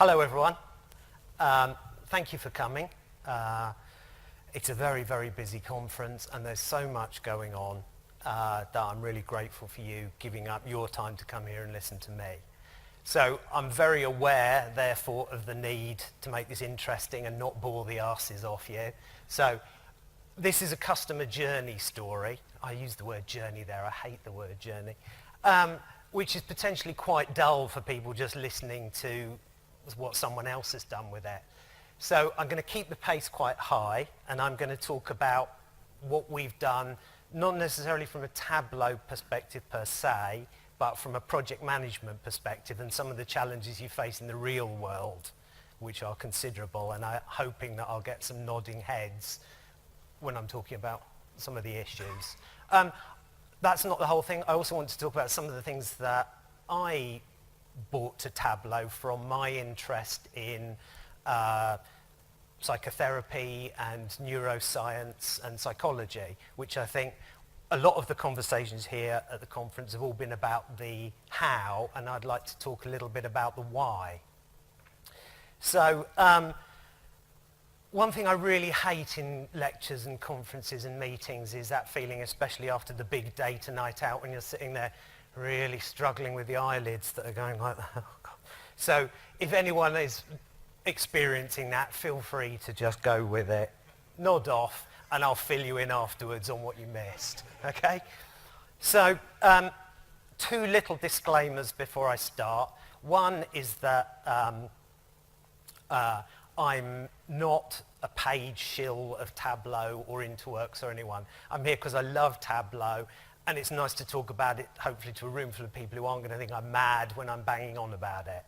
Hello everyone. Thank you for coming. It's a very, very busy conference and there's so much going on that I'm really grateful for you giving up your time to come here and listen to me. So I'm very aware, therefore, of the need to make this interesting and not bore the arses off you. So this is a customer journey story. I use the word journey there. I hate the word journey. Which is potentially quite dull for people just listening to what someone else has done with it. So I'm going to keep the pace quite high, and I'm going to talk about what we've done, not necessarily from a Tableau perspective per se, but from a project management perspective and some of the challenges you face in the real world, which are considerable, and I'm hoping that I'll get some nodding heads when I'm talking about some of the issues. That's not the whole thing. I also want to talk about some of the things that I brought to Tableau from my interest in psychotherapy and neuroscience and psychology, which I think a lot of the conversations here at the conference have all been about the how, and I'd like to talk a little bit about the why. So one thing I really hate in lectures and conferences and meetings is that feeling, especially after the big data night out, when you're sitting there really struggling with the eyelids that are going like that. Oh, God. So if anyone is experiencing that, feel free to just go with it. Nod off, and I'll fill you in afterwards on what you missed. Okay? So two little disclaimers before I start. One is that I'm not a paid shill of Tableau or InterWorks or anyone. I'm here because I love Tableau, and it's nice to talk about it, hopefully to a room full of people who aren't going to think I'm mad when I'm banging on about it.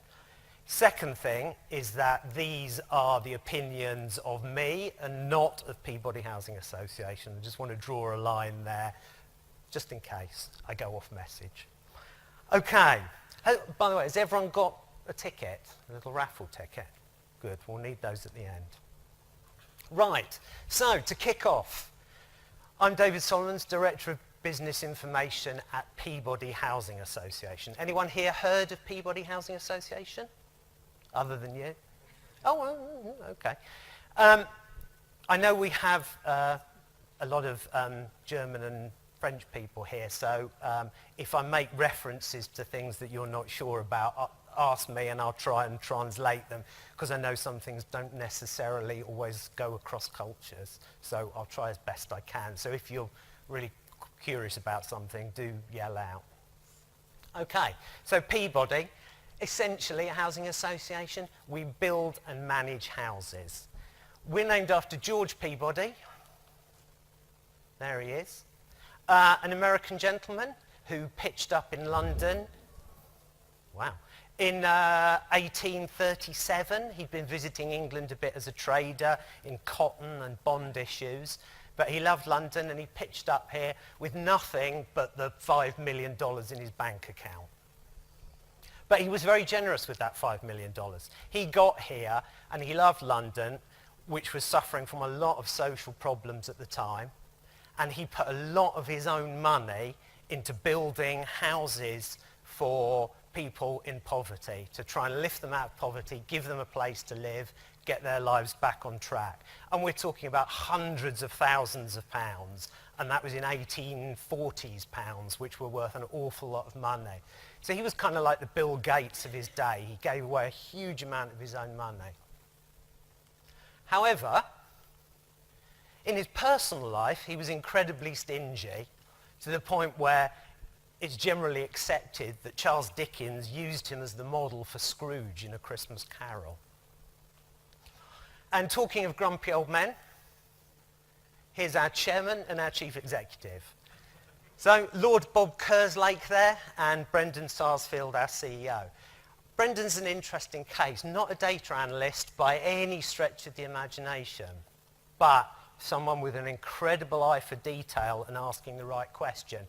Second thing is that these are the opinions of me and not of Peabody Housing Association. I just want to draw a line there, just in case I go off message. Okay. By the way, has everyone got a ticket, a little raffle ticket? Good, we'll need those at the end. Right, so to kick off, I'm David Solomons, Director of Business Information at Peabody Housing Association. Anyone here heard of Peabody Housing Association? Other than you? Oh, okay. I know we have a lot of German and French people here, so if I make references to things that you're not sure about, ask me and I'll try and translate them, because I know some things don't necessarily always go across cultures, so I'll try as best I can. So if you're really curious about something, do yell out. Okay, so Peabody, essentially a housing association. We build and manage houses. We're named after George Peabody. There he is. An American gentleman who pitched up in London. Wow. In 1837, he'd been visiting England a bit as a trader in cotton and bond issues. But he loved London and he pitched up here with nothing but the $5 million in his bank account. But he was very generous with that $5 million. He got here and he loved London, which was suffering from a lot of social problems at the time. And he put a lot of his own money into building houses for people in poverty, to try and lift them out of poverty, give them a place to live, get their lives back on track. And we're talking about hundreds of thousands of pounds, and that was in 1840s pounds, which were worth an awful lot of money. So he was kind of like the Bill Gates of his day. He gave away a huge amount of his own money. However, in his personal life, he was incredibly stingy, to the point where it's generally accepted that Charles Dickens used him as the model for Scrooge in A Christmas Carol. And talking of grumpy old men, here's our chairman and our chief executive. So Lord Bob Kerslake there, and Brendan Sarsfield, our CEO. Brendan's an interesting case, not a data analyst by any stretch of the imagination, but someone with an incredible eye for detail and asking the right question.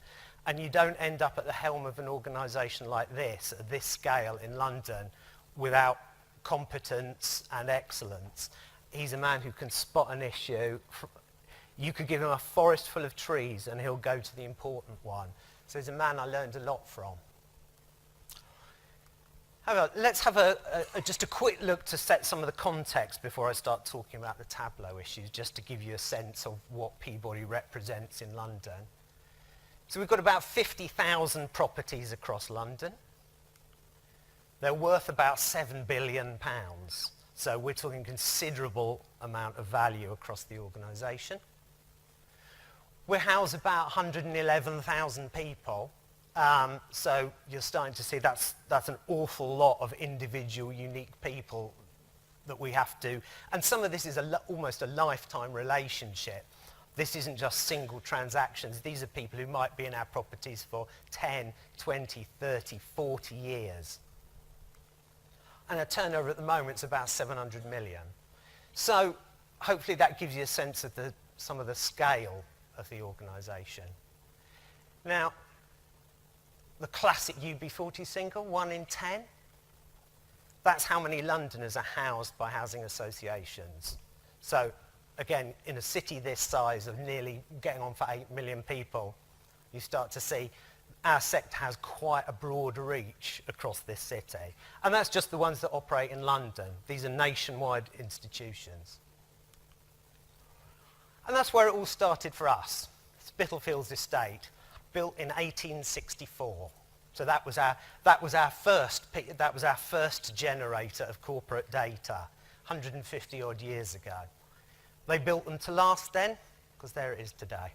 And you don't end up at the helm of an organisation like this, at this scale in London, without competence and excellence. He's a man who can spot an issue. You could give him a forest full of trees and he'll go to the important one. So he's a man I learned a lot from. Let's have just a quick look to set some of the context before I start talking about the Tableau issues, just to give you a sense of what Peabody represents in London. So we've got about 50,000 properties across London. They're worth about £7 billion. So we're talking considerable amount of value across the organisation. We house about 111,000 people. So you're starting to see that's an awful lot of individual, unique people that we have to, and some of this is almost a lifetime relationship. This isn't just single transactions. These are people who might be in our properties for 10, 20, 30, 40 years. And our turnover at the moment is about 700 million. So hopefully that gives you a sense of some of the scale of the organisation. Now, the classic UB40 single, 1 in 10. That's how many Londoners are housed by housing associations. So again, in a city this size of nearly getting on for 8 million people, you start to see our sector has quite a broad reach across this city. And that's just the ones that operate in London. These are nationwide institutions. And that's where it all started for us. Spitalfields Estate, built in 1864. So that was our first generator of corporate data, 150 odd years ago. They built them to last then, because there it is today.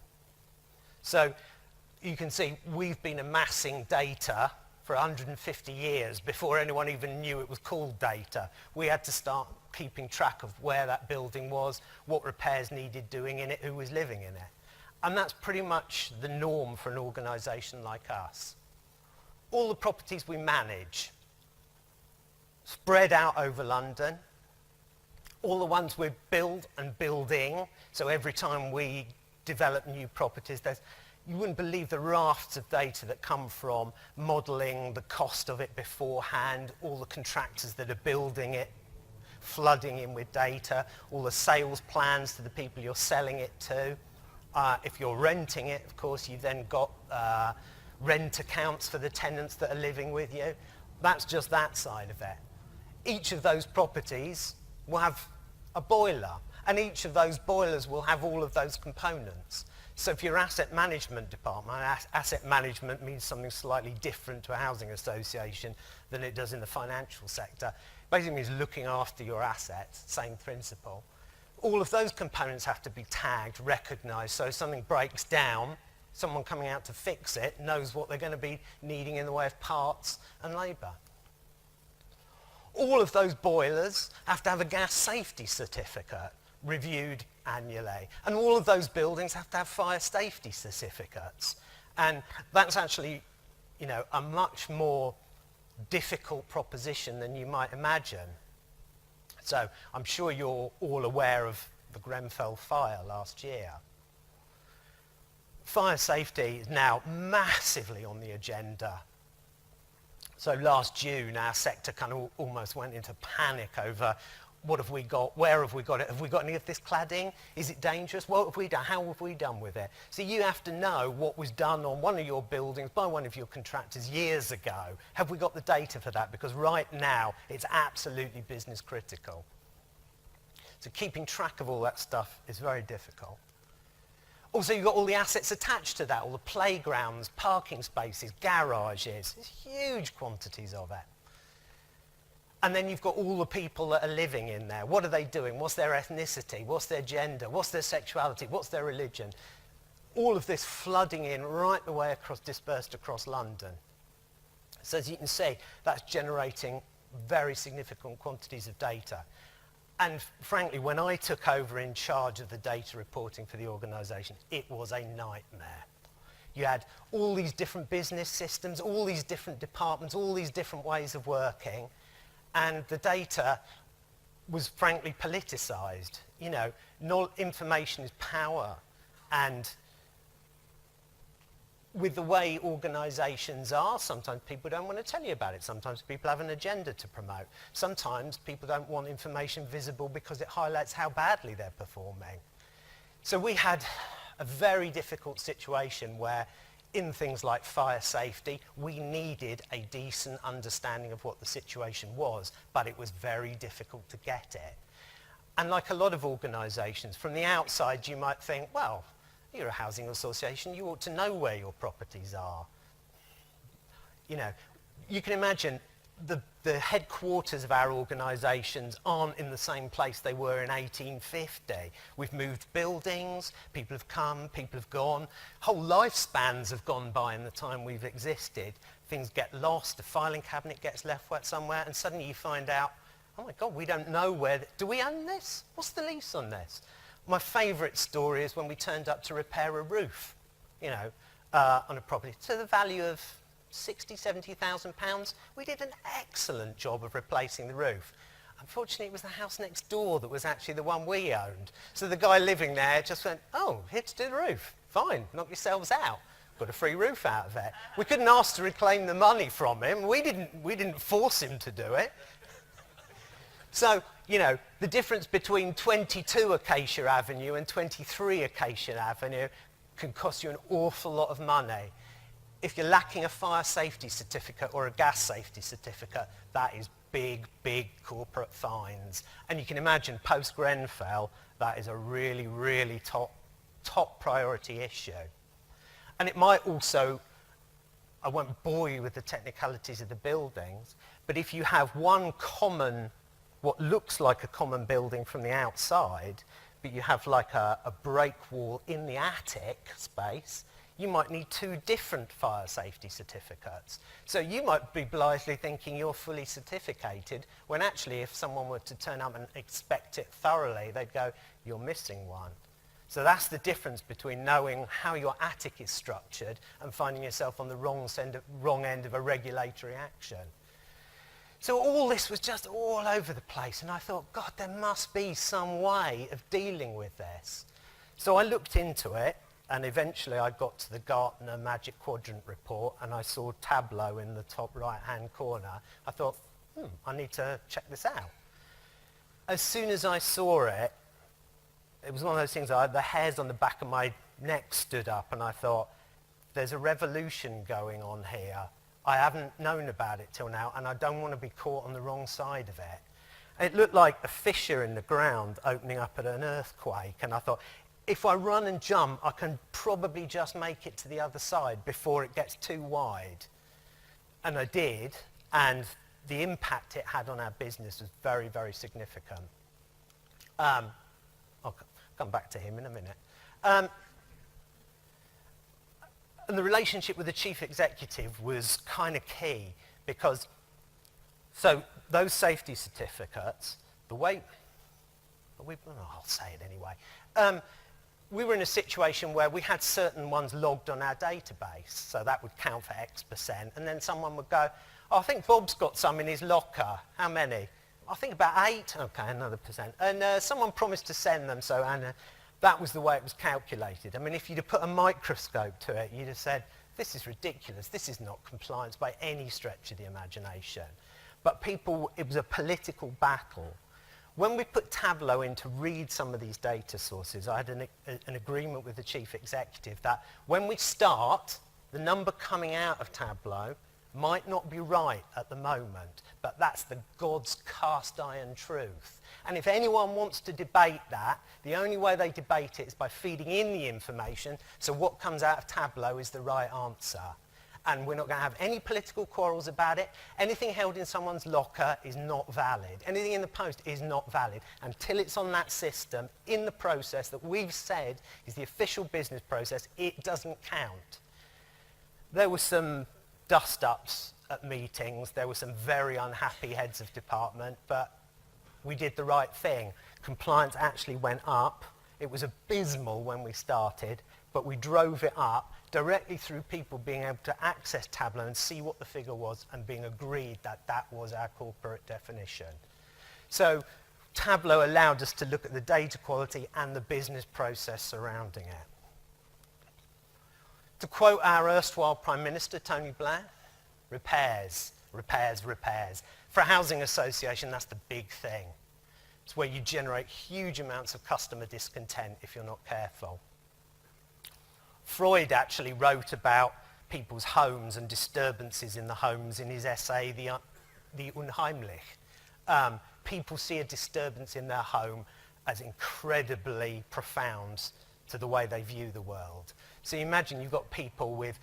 So you can see we've been amassing data for 150 years before anyone even knew it was called data. We had to start keeping track of where that building was, what repairs needed doing in it, who was living in it. And that's pretty much the norm for an organisation like us. All the properties we manage, spread out over London, all the ones we build and building, so every time we develop new properties, you wouldn't believe the rafts of data that come from modelling the cost of it beforehand, all the contractors that are building it, flooding in with data, all the sales plans to the people you're selling it to. If you're renting it, of course, you've then got rent accounts for the tenants that are living with you. That's just that side of it. Each of those properties will have a boiler, and each of those boilers will have all of those components. So if your asset management department, asset management means something slightly different to a housing association than it does in the financial sector. Basically means looking after your assets, same principle. All of those components have to be tagged, recognised, so if something breaks down, someone coming out to fix it knows what they're going to be needing in the way of parts and labour. All of those boilers have to have a gas safety certificate reviewed annually. And all of those buildings have to have fire safety certificates. And that's actually, a much more difficult proposition than you might imagine. So I'm sure you're all aware of the Grenfell fire last year. Fire safety is now massively on the agenda. So last June, our sector kind of almost went into panic over what have we got, where have we got it, have we got any of this cladding, is it dangerous, what have we done, how have we done with it? So you have to know what was done on one of your buildings by one of your contractors years ago. Have we got the data for that? Because right now, it's absolutely business critical. So keeping track of all that stuff is very difficult. Also, you've got all the assets attached to that, all the playgrounds, parking spaces, garages. There's huge quantities of it. And then you've got all the people that are living in there. What are they doing? What's their ethnicity? What's their gender? What's their sexuality? What's their religion? All of this flooding in right the way across, dispersed across London. So as you can see, that's generating very significant quantities of data. And frankly, when I took over in charge of the data reporting for the organisation, it was a nightmare. You had all these different business systems, all these different departments, all these different ways of working, and the data was frankly politicised. Information is power, and with the way organisations are, sometimes people don't want to tell you about it. Sometimes people have an agenda to promote. Sometimes people don't want information visible because it highlights how badly they're performing. So we had a very difficult situation where in things like fire safety, we needed a decent understanding of what the situation was, but it was very difficult to get it. And like a lot of organisations, from the outside you might think, well, you're a housing association, you ought to know where your properties are. You know, you can imagine the headquarters of our organisations aren't in the same place they were in 1850. We've moved buildings, people have come, people have gone, whole lifespans have gone by in the time we've existed. Things get lost, a filing cabinet gets left somewhere, and suddenly you find out, oh my God, we don't know where, do we own this? What's the lease on this? My favourite story is when we turned up to repair a roof, you know, on a property to the value of 60, 70,000 pounds. We did an excellent job of replacing the roof. Unfortunately, it was the house next door that was actually the one we owned. So the guy living there just went, oh, here to do the roof. Fine, knock yourselves out. Got a free roof out of it. We couldn't ask to reclaim the money from him. We didn't force him to do it. So, you know, the difference between 22 Acacia Avenue and 23 Acacia Avenue can cost you an awful lot of money. If you're lacking a fire safety certificate or a gas safety certificate, that is big, big corporate fines. And you can imagine post-Grenfell, that is a really, really top priority issue. And it might also, I won't bore you with the technicalities of the buildings, but if you have one common, what looks like a common building from the outside, but you have like a break wall in the attic space, you might need two different fire safety certificates. So you might be blithely thinking you're fully certificated, when actually if someone were to turn up and inspect it thoroughly, they'd go, you're missing one. So that's the difference between knowing how your attic is structured and finding yourself on the wrong end of a regulatory action. So all this was just all over the place, and I thought, God, there must be some way of dealing with this. So I looked into it, and eventually I got to the Gartner Magic Quadrant report, and I saw Tableau in the top right-hand corner. I thought, I need to check this out. As soon as I saw it, it was one of those things, the hairs on the back of my neck stood up, and I thought, there's a revolution going on here. I haven't known about it till now, and I don't want to be caught on the wrong side of it. It looked like a fissure in the ground opening up at an earthquake, and I thought, if I run and jump, I can probably just make it to the other side before it gets too wide. And I did, and the impact it had on our business was very, very significant. I'll come back to him in a minute. And the relationship with the chief executive was kind of key because, so those safety certificates, the way, I'll say it anyway. We were in a situation where we had certain ones logged on our database, so that would count for X%, and then someone would go, oh, I think Bob's got some in his locker. How many? I think about 8. Okay, another %. And someone promised to send them, so that was the way it was calculated. I mean, if you'd have put a microscope to it, you'd have said, this is ridiculous. This is not compliance by any stretch of the imagination. But people, it was a political battle. When we put Tableau in to read some of these data sources, I had an agreement with the chief executive that when we start, the number coming out of Tableau might not be right at the moment, but that's the God's cast iron truth. And if anyone wants to debate that, the only way they debate it is by feeding in the information, so what comes out of Tableau is the right answer. And we're not going to have any political quarrels about it. Anything held in someone's locker is not valid. Anything in the post is not valid until it's on that system in the process that we've said is the official business process. It doesn't count. There were some dust-ups at meetings. There were some very unhappy heads of department, but we did the right thing. Compliance actually went up. It was abysmal when we started, but we drove it up directly through people being able to access Tableau and see what the figure was and being agreed that that was our corporate definition. So Tableau allowed us to look at the data quality and the business process surrounding it. To quote our erstwhile Prime Minister, Tony Blair, repairs, repairs, repairs. For a housing association, that's the big thing. It's where you generate huge amounts of customer discontent if you're not careful. Freud actually wrote about people's homes and disturbances in the homes in his essay, The Unheimlich. People see a disturbance in their home as incredibly profound to the way they view the world. So you imagine you've got people with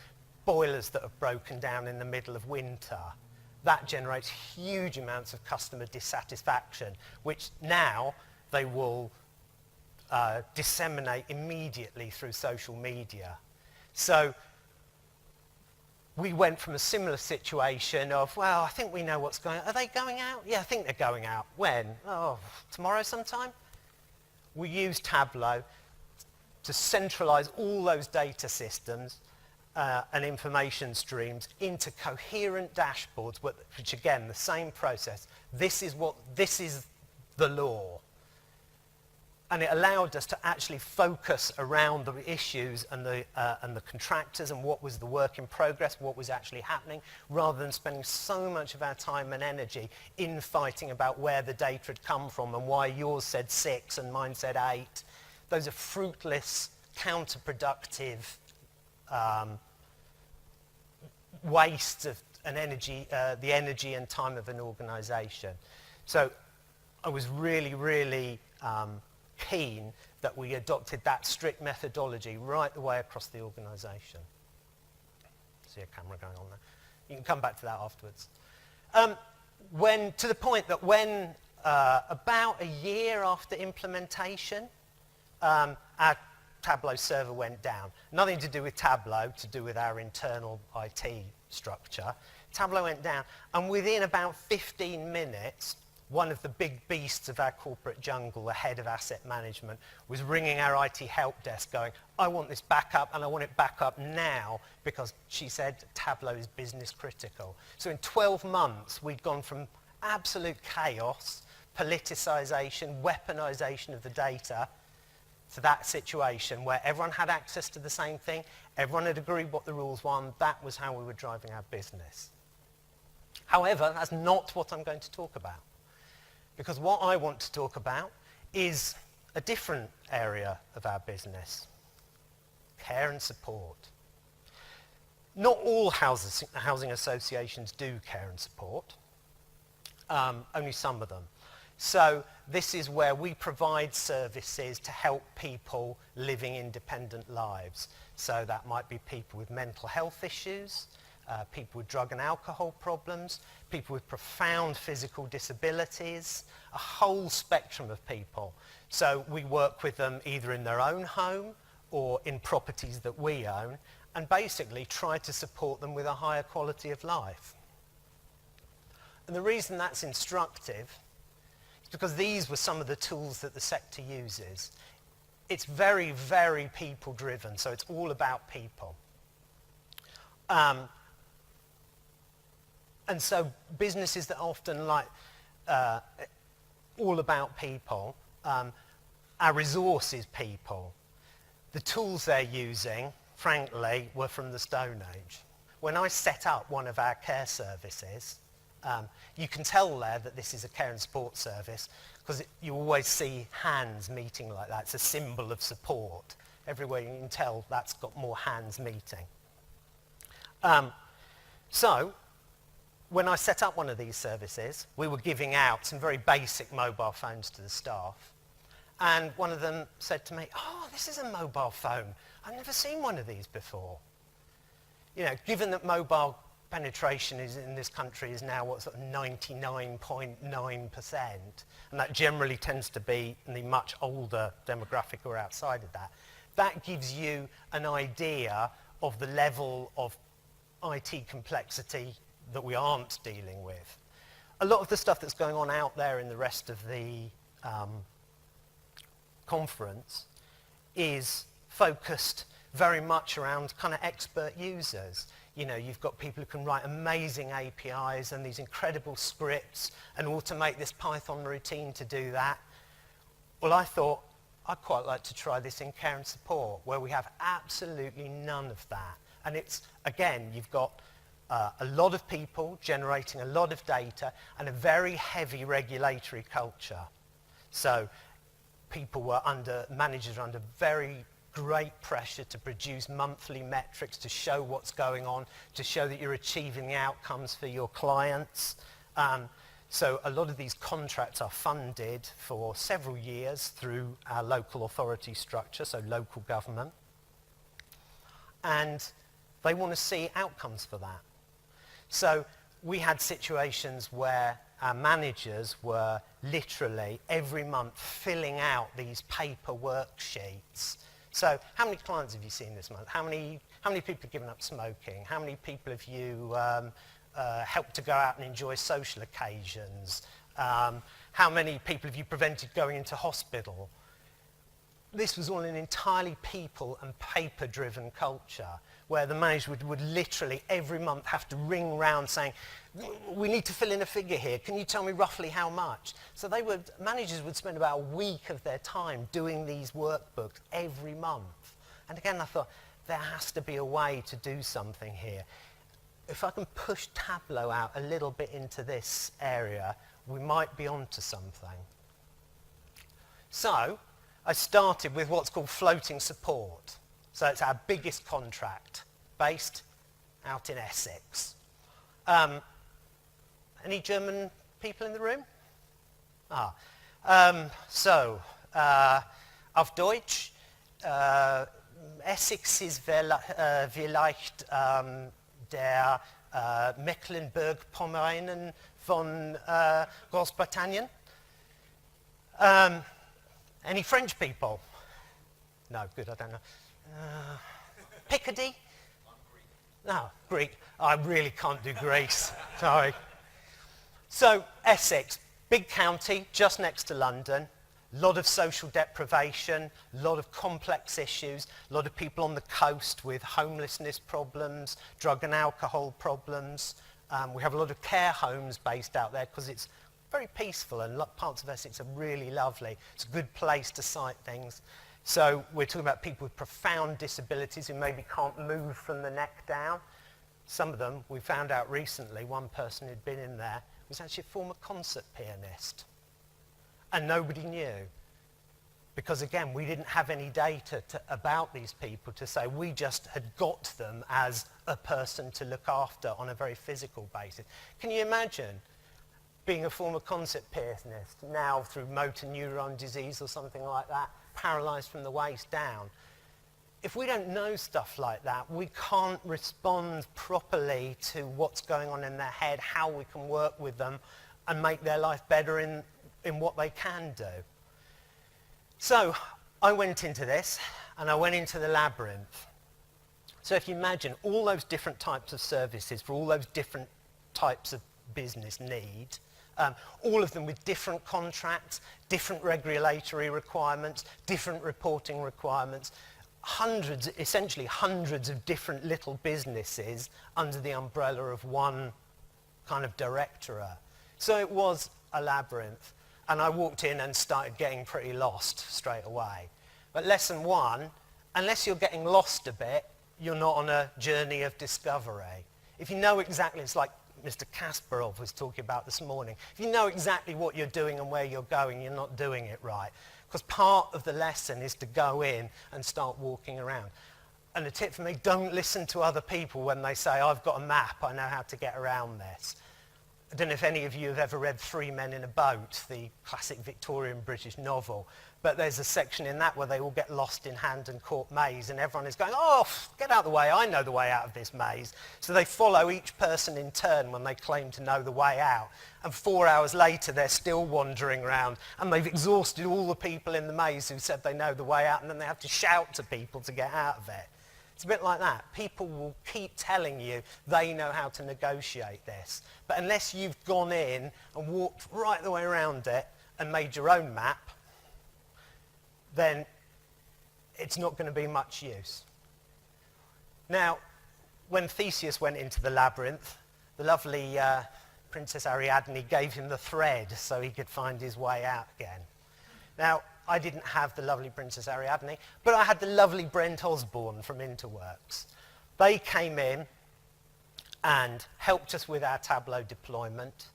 boilers that have broken down in the middle of winter. That generates huge amounts of customer dissatisfaction, which now they will disseminate immediately through social media. So we went from a similar situation of, well, I think we know what's going on. Are they going out? Yeah, I think they're going out. When? Oh, tomorrow sometime? We used Tableau to centralize all those data systems and information streams into coherent dashboards, which again, the same process. This is the law. And it allowed us to actually focus around the issues and the contractors and what was the work in progress, what was actually happening, rather than spending so much of our time and energy in fighting about where the data had come from and why yours said 6 and mine said 8. Those are fruitless, counterproductive wastes of the energy and time of an organization. So I was really, really keen that we adopted that strict methodology right the way across the organisation. See a camera going on there. You can come back to that afterwards. To the point that when about a year after implementation, our Tableau server went down. Nothing to do with Tableau, to do with our internal IT structure. Tableau went down, and within about 15 minutes, one of the big beasts of our corporate jungle, the head of asset management, was ringing our IT help desk going, I want this back up and I want it back up now, because she said Tableau is business critical. So in 12 months, we'd gone from absolute chaos, politicization, weaponization of the data, to that situation where everyone had access to the same thing, everyone had agreed what the rules were, and that was how we were driving our business. However, that's not what I'm going to talk about. Because what I want to talk about is a different area of our business, care and support. Not all housing associations do care and support, only some of them. So this is where we provide services to help people living independent lives. So that might be people with mental health issues, people with drug and alcohol problems, people with profound physical disabilities, a whole spectrum of people. So we work with them either in their own home or in properties that we own, and basically try to support them with a higher quality of life. And the reason that's instructive is because these were some of the tools that the sector uses. It's very, very people-driven, so it's all about people. And so businesses that often like all about people, our resource is people. The tools they're using, frankly, were from the Stone Age. When I set up one of our care services, you can tell there that this is a care and support service because you always see hands meeting like that. It's a symbol of support. Everywhere you can tell that's got more hands meeting. So when I set up one of these services, we were giving out some very basic mobile phones to the staff. And one of them said to me, oh, this is a mobile phone. I've never seen one of these before. You know, given that mobile penetration in this country is now what, sort of 99.9%, and that generally tends to be in the much older demographic or outside of that, that gives you an idea of the level of IT complexity that we aren't dealing with. A lot of the stuff that's going on out there in the rest of the conference is focused very much around kind of expert users. You know, you've got people who can write amazing APIs and these incredible scripts and automate this Python routine to do that. Well, I thought I'd quite like to try this in care and support, where we have absolutely none of that. And it's, again, you've got a lot of people generating a lot of data and a very heavy regulatory culture. So managers are under very great pressure to produce monthly metrics to show what's going on, to show that you're achieving the outcomes for your clients. So a lot of these contracts are funded for several years through our local authority structure, so local government. And they want to see outcomes for that. So we had situations where our managers were literally every month filling out these paper worksheets. So how many clients have you seen this month? How many people have given up smoking? How many people have you helped to go out and enjoy social occasions? How many people have you prevented going into hospital? This was all an entirely people and paper-driven culture where the manager would literally every month have to ring round saying, we need to fill in a figure here. Can you tell me roughly how much? So managers would spend about a week of their time doing these workbooks every month. And again, I thought, there has to be a way to do something here. If I can push Tableau out a little bit into this area, we might be onto something. So I started with what's called floating support. So it's our biggest contract, based out in Essex. Any German people in the room? Auf Deutsch, Essex ist vielleicht der Mecklenburg-Pomeranian von Großbritannien. Any French people? No, good, I don't know. Picardy? No, Greek. I really can't do Greece. Sorry. So, Essex, big county, just next to London. A lot of social deprivation, a lot of complex issues, a lot of people on the coast with homelessness problems, drug and alcohol problems. We have a lot of care homes based out there because it's very peaceful and parts of Essex are really lovely. It's a good place to site things. So we're talking about people with profound disabilities who maybe can't move from the neck down. Some of them, we found out recently, one person who'd been in there was actually a former concert pianist. And nobody knew. Because again, we didn't have any data about these people to say we just had got them as a person to look after on a very physical basis. Can you imagine being a former concert pianist now through motor neuron disease or something like that, paralyzed from the waist down? If we don't know stuff like that, we can't respond properly to what's going on in their head, how we can work with them and make their life better in what they can do. So I went into this and I went into the Labyrinth. So if you imagine all those different types of services for all those different types of business need, all of them with different contracts, different regulatory requirements, different reporting requirements, essentially hundreds of different little businesses under the umbrella of one kind of directorate. So it was a labyrinth. And I walked in and started getting pretty lost straight away. But lesson one, unless you're getting lost a bit, you're not on a journey of discovery. If you know exactly, it's like Mr. Kasparov was talking about this morning, if you know exactly what you're doing and where you're going, you're not doing it right. Because part of the lesson is to go in and start walking around. And a tip for me, don't listen to other people when they say, I've got a map, I know how to get around this. I don't know if any of you have ever read Three Men in a Boat, the classic Victorian British novel, but there's a section in that where they all get lost in Hand and Court maze and everyone is going, oh, get out of the way, I know the way out of this maze. So they follow each person in turn when they claim to know the way out. And 4 hours later, they're still wandering around and they've exhausted all the people in the maze who said they know the way out and then they have to shout to people to get out of it. It's a bit like that. People will keep telling you they know how to negotiate this. But unless you've gone in and walked right the way around it and made your own map, then it's not going to be much use. Now, when Theseus went into the labyrinth, the lovely Princess Ariadne gave him the thread so he could find his way out again. Now, I didn't have the lovely Princess Ariadne, but I had the lovely Brent Osborne from InterWorks. They came in and helped us with our Tableau deployment,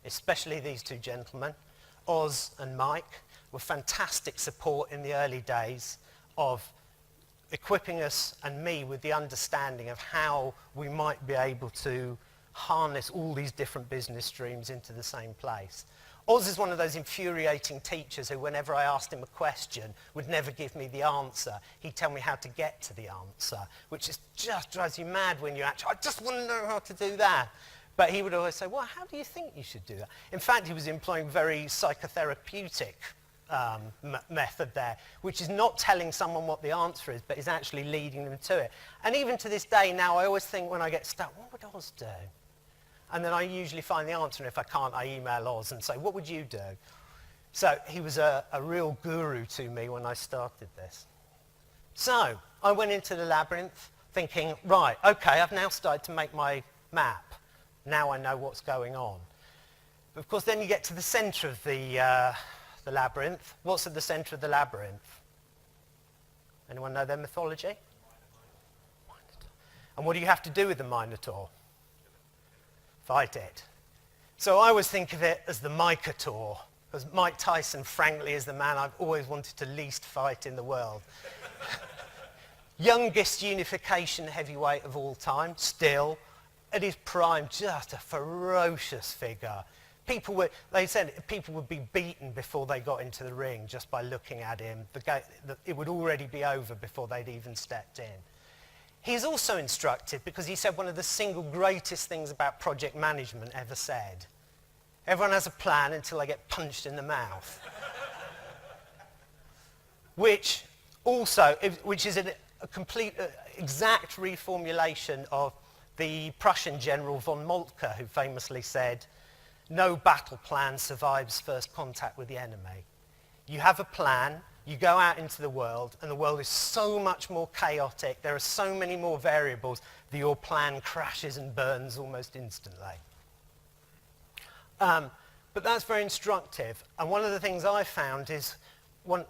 especially these two gentlemen, Oz and Mike, were fantastic support in the early days of equipping us and me with the understanding of how we might be able to harness all these different business streams into the same place. Oz is one of those infuriating teachers who, whenever I asked him a question, would never give me the answer. He'd tell me how to get to the answer, which just drives you mad when you actually, I just want to know how to do that. But he would always say, well, how do you think you should do that? In fact, he was employing very psychotherapeutic method there, which is not telling someone what the answer is, but is actually leading them to it. And even to this day now, I always think when I get stuck, what would Oz do? And then I usually find the answer, and if I can't, I email Oz and say, what would you do? So he was a real guru to me when I started this. So I went into the Labyrinth thinking, right, okay, I've now started to make my map. Now I know what's going on. But of course, then you get to the center of the Labyrinth. What's at the center of the Labyrinth? Anyone know their mythology? Minotaur. And what do you have to do with the Minotaur? Fight it. So I always think of it as the Mike-ator, because Mike Tyson, frankly, is the man I've always wanted to least fight in the world. Youngest unification heavyweight of all time, still. At his prime, just a ferocious figure. They said people would be beaten before they got into the ring just by looking at him. It would already be over before they'd even stepped in. He's also instructive because he said one of the single greatest things about project management ever said. Everyone has a plan until they get punched in the mouth. which is a complete, exact reformulation of the Prussian general von Moltke, who famously said, no battle plan survives first contact with the enemy. You have a plan, you go out into the world, and the world is so much more chaotic, there are so many more variables, that your plan crashes and burns almost instantly. But that's very instructive. And one of the things I found is, one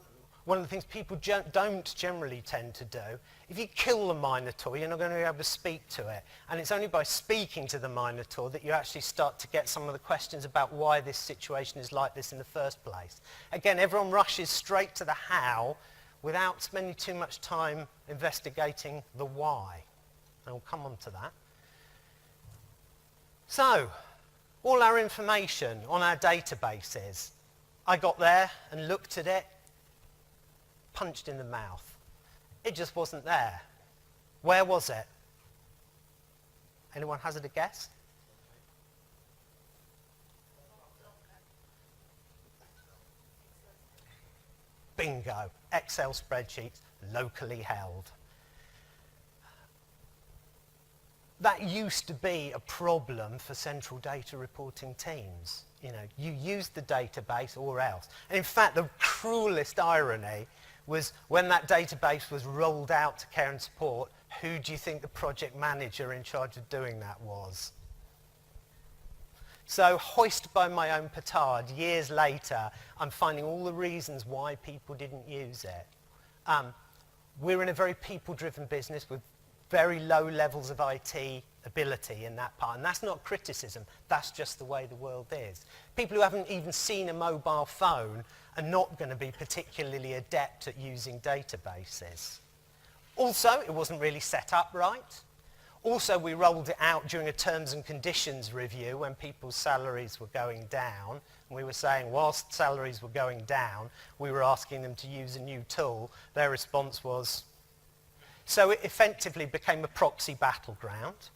of the things people don't generally tend to do, if you kill the Minotaur, you're not going to be able to speak to it. And it's only by speaking to the Minotaur that you actually start to get some of the questions about why this situation is like this in the first place. Again, everyone rushes straight to the how without spending too much time investigating the why. And we'll come on to that. So, all our information on our databases, I got there and looked at it, punched in the mouth. It just wasn't there. Where was it? Anyone hazard a guess? Bingo. Excel spreadsheets, locally held. That used to be a problem for central data reporting teams. You know, you used the database or else. And in fact, the cruelest irony was when that database was rolled out to care and support, who do you think the project manager in charge of doing that was? So, hoist by my own petard, years later, I'm finding all the reasons why people didn't use it. We're in a very people-driven business with very low levels of IT ability in that part. And that's not criticism, that's just the way the world is. People who haven't even seen a mobile phone are not going to be particularly adept at using databases. Also, it wasn't really set up right. Also, we rolled it out during a terms and conditions review when people's salaries were going down. And we were saying, whilst salaries were going down, we were asking them to use a new tool. Their response was, so it effectively became a proxy battleground.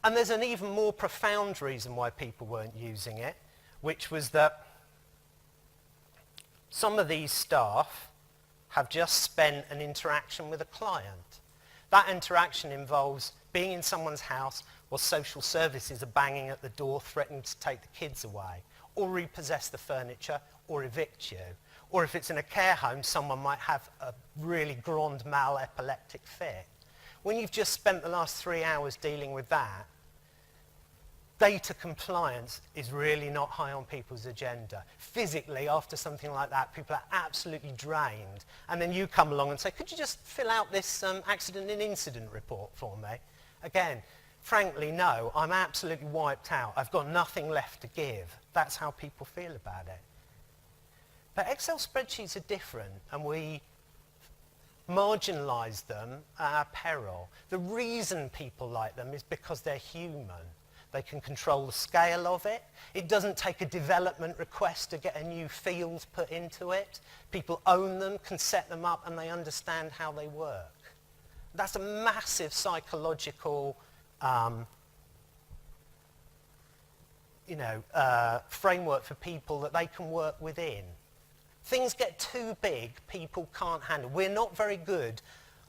And there's an even more profound reason why people weren't using it, which was that some of these staff have just spent an interaction with a client. That interaction involves being in someone's house while social services are banging at the door threatening to take the kids away, or repossess the furniture, or evict you. Or if it's in a care home, someone might have a really grand mal epileptic fit. When you've just spent the last 3 hours dealing with that, data compliance is really not high on people's agenda. Physically, after something like that, people are absolutely drained. And then you come along and say, could you just fill out this accident and incident report for me? Again, frankly, no, I'm absolutely wiped out. I've got nothing left to give. That's how people feel about it. But Excel spreadsheets are different, and marginalise them at our peril. The reason people like them is because they're human. They can control the scale of it. It doesn't take a development request to get a new field put into it. People own them, can set them up, and they understand how they work. That's a massive psychological framework for people that they can work within. Things get too big, people can't handle. We're not very good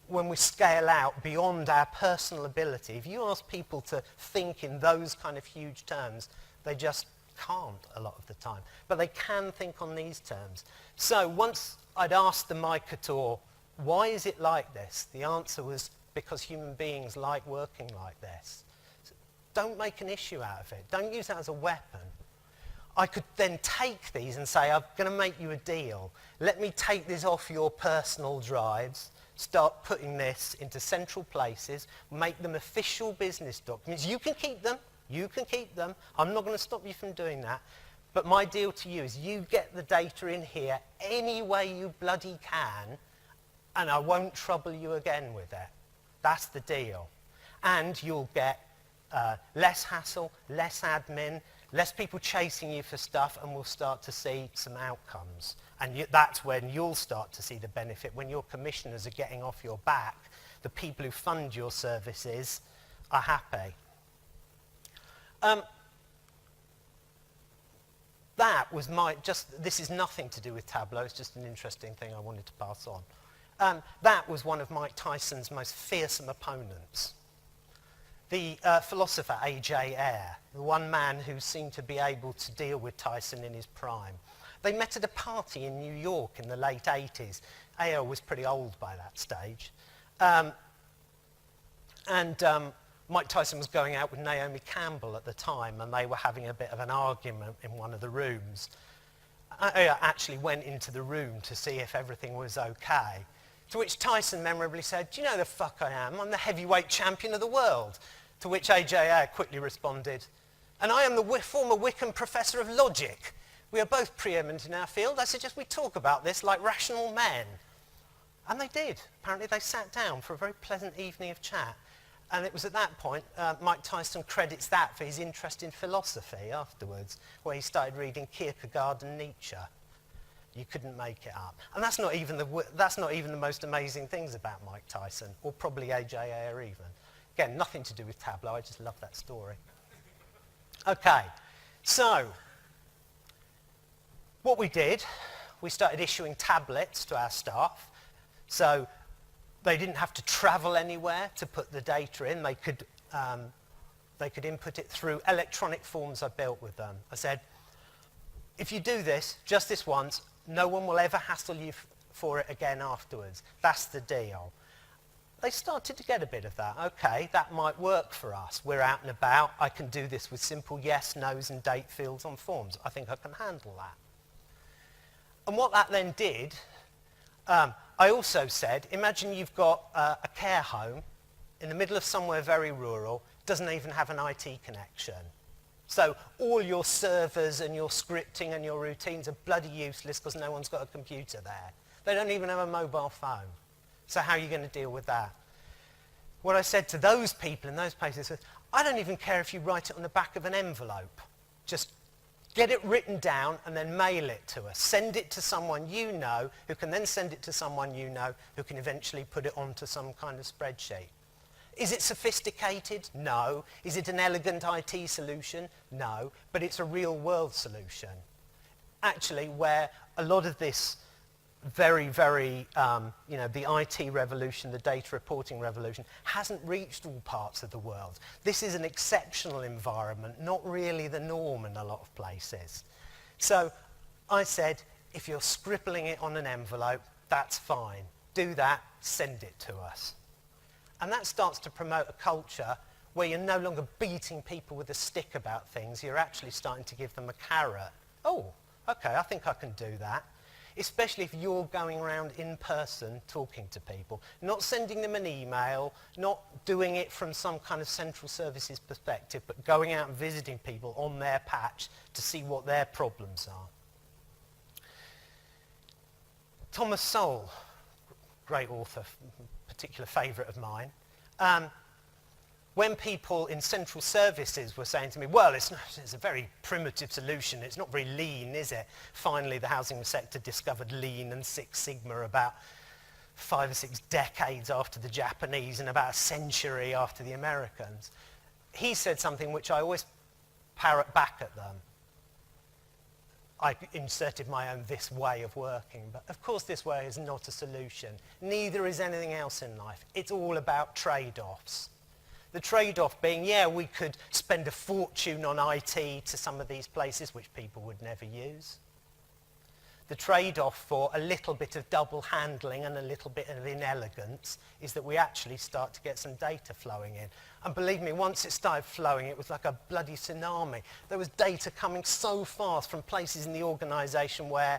when we scale out beyond our personal ability. If you ask people to think in those kind of huge terms, they just can't a lot of the time. But they can think on these terms. So once I'd asked the Mikator, why is it like this? The answer was because human beings like working like this. So don't make an issue out of it. Don't use that as a weapon. I could then take these and say, I'm going to make you a deal. Let me take this off your personal drives, start putting this into central places, make them official business documents. You can keep them. You can keep them. I'm not going to stop you from doing that. But my deal to you is you get the data in here any way you bloody can, and I won't trouble you again with it. That's the deal. And you'll get less hassle, less admin, less people chasing you for stuff, and we'll start to see some outcomes. And that's when you'll start to see the benefit. When your commissioners are getting off your back, the people who fund your services are happy. That was this is nothing to do with Tableau, it's just an interesting thing I wanted to pass on. That was one of Mike Tyson's most fearsome opponents. The philosopher A.J. Ayer, the one man who seemed to be able to deal with Tyson in his prime. They met at a party in New York in the late 80s. Ayer was pretty old by that stage. Mike Tyson was going out with Naomi Campbell at the time, and they were having a bit of an argument in one of the rooms. Ayer actually went into the room to see if everything was okay. To which Tyson memorably said, "Do you know the fuck I am? I'm the heavyweight champion of the world." To which A.J. Ayer quickly responded, "And I am the former Wickham Professor of Logic. We are both preeminent in our field. I suggest we talk about this like rational men." And they did. Apparently they sat down for a very pleasant evening of chat. And it was at that point, Mike Tyson credits that for his interest in philosophy afterwards, where he started reading Kierkegaard and Nietzsche. You couldn't make it up. And that's not even the most amazing things about Mike Tyson, or probably A.J. Ayer even. Again, nothing to do with Tableau, I just love that story. Okay, so what we did, we started issuing tablets to our staff. So they didn't have to travel anywhere to put the data in. They could input it through electronic forms I built with them. I said, if you do this, just this once, no one will ever hassle you for it again afterwards. That's the deal. They started to get a bit of that. Okay, that might work for us. We're out and about. I can do this with simple yes, no's and date fields on forms. I think I can handle that. And what that then did, I also said, imagine you've got a care home in the middle of somewhere very rural, doesn't even have an IT connection. So all your servers and your scripting and your routines are bloody useless because no one's got a computer there. They don't even have a mobile phone. So how are you going to deal with that? What I said to those people in those places was, I don't even care if you write it on the back of an envelope. Just get it written down and then mail it to us. Send it to someone you know, who can then send it to someone you know, who can eventually put it onto some kind of spreadsheet. Is it sophisticated? No. Is it an elegant IT solution? No. But it's a real world solution. Actually, where a lot of this very, very, the IT revolution, the data reporting revolution, hasn't reached all parts of the world. This is an exceptional environment, not really the norm in a lot of places. So I said, if you're scribbling it on an envelope, that's fine. Do that, send it to us. And that starts to promote a culture where you're no longer beating people with a stick about things, you're actually starting to give them a carrot. Oh, okay, I think I can do that. Especially if you're going around in person talking to people, not sending them an email, not doing it from some kind of central services perspective, but going out and visiting people on their patch to see what their problems are. Thomas Sowell, great author, particular favourite of mine. When people in central services were saying to me, well, it's a very primitive solution, it's not very lean, is it? Finally, the housing sector discovered lean and Six Sigma about 5 or 6 decades after the Japanese and about a century after the Americans. He said something which I always parrot back at them. I inserted my own this way of working, but of course this way is not a solution. Neither is anything else in life. It's all about trade-offs. The trade-off being, yeah, we could spend a fortune on IT to some of these places which people would never use. The trade-off for a little bit of double handling and a little bit of inelegance is that we actually start to get some data flowing in. And believe me, once it started flowing, it was like a bloody tsunami. There was data coming so fast from places in the organisation where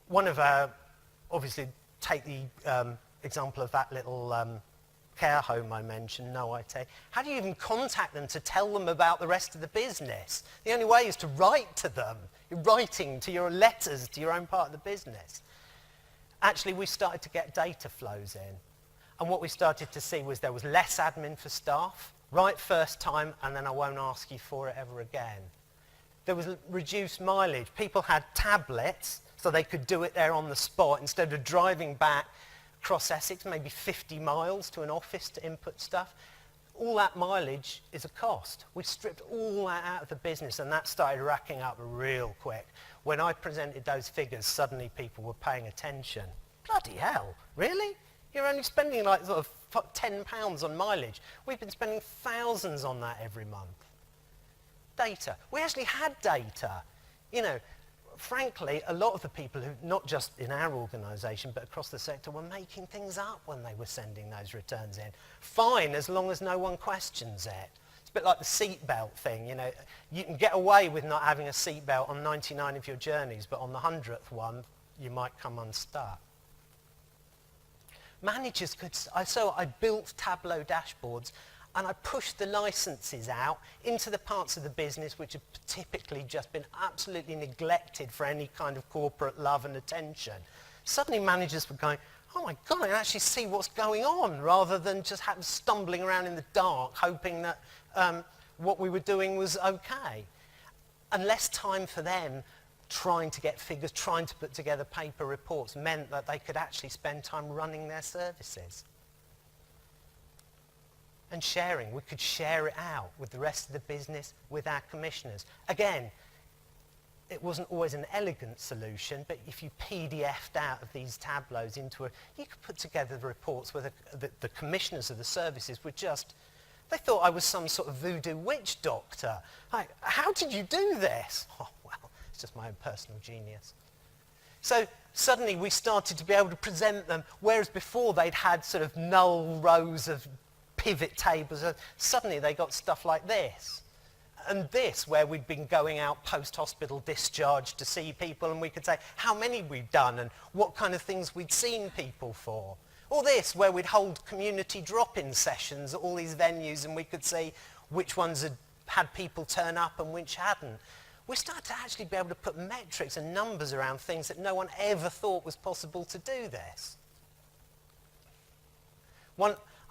one of our, obviously take the example of that little care home I mentioned, no IT. How do you even contact them to tell them about the rest of the business? The only way is to write to them. You're writing to your letters to your own part of the business. Actually, we started to get data flows in. And what we started to see was there was less admin for staff, right first time, and then I won't ask you for it ever again. There was reduced mileage. People had tablets, so they could do it there on the spot instead of driving back across Essex, maybe 50 miles to an office to input stuff. All that mileage is a cost. We stripped all that out of the business, and that started racking up real quick. When I presented those figures, suddenly people were paying attention. Bloody hell, really? You're only spending like sort of £10 on mileage. We've been spending thousands on that every month. Data. We actually had data. You know, frankly, a lot of the people who, not just in our organisation, but across the sector, were making things up when they were sending those returns in. Fine, as long as no one questions it. It's a bit like the seatbelt thing, you know. You can get away with not having a seatbelt on 99 of your journeys, but on the 100th one, you might come unstuck. Managers could, so I built Tableau dashboards and I pushed the licenses out into the parts of the business which have typically just been absolutely neglected for any kind of corporate love and attention. Suddenly managers were going, oh my God, I can actually see what's going on, rather than just stumbling around in the dark hoping that what we were doing was okay. And less time for them trying to get figures, trying to put together paper reports meant that they could actually spend time running their services. And sharing, we could share it out with the rest of the business, with our commissioners. Again, it wasn't always an elegant solution, but if you PDF'd out of these tableaus into you could put together the reports where the commissioners of the services were just, they thought I was some sort of voodoo witch doctor. Like, how did you do this? Oh, well, it's just my own personal genius. So suddenly we started to be able to present them, whereas before they'd had sort of null rows of pivot tables. Suddenly they got stuff like this. And this, where we'd been going out post-hospital discharge to see people, and we could say how many we'd done and what kind of things we'd seen people for. Or this, where we'd hold community drop-in sessions at all these venues, and we could see which ones had people turn up and which hadn't. We started to actually be able to put metrics and numbers around things that no one ever thought was possible to do this.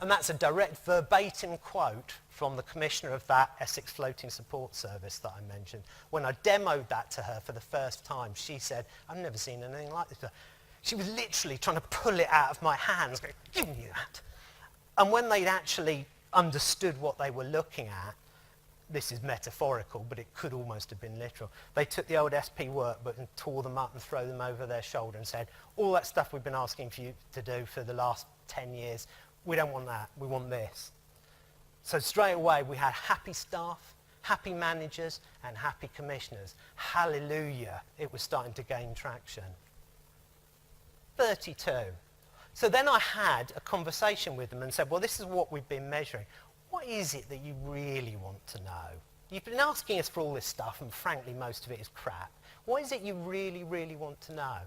And that's a direct verbatim quote from the commissioner of that Essex Floating Support Service that I mentioned. When I demoed that to her for the first time, she said, I've never seen anything like this. She was literally trying to pull it out of my hands, going, give me that. And when they'd actually understood what they were looking at, this is metaphorical, but it could almost have been literal. They took the old SP workbook and tore them up and threw them over their shoulder and said, all that stuff we've been asking for you to do for the last 10 years, we don't want that, we want this. So straight away we had happy staff, happy managers, and happy commissioners. Hallelujah, it was starting to gain traction. 32. So then I had a conversation with them and said, well, this is what we've been measuring. What is it that you really want to know? You've been asking us for all this stuff, and frankly, most of it is crap. What is it you really, really want to know?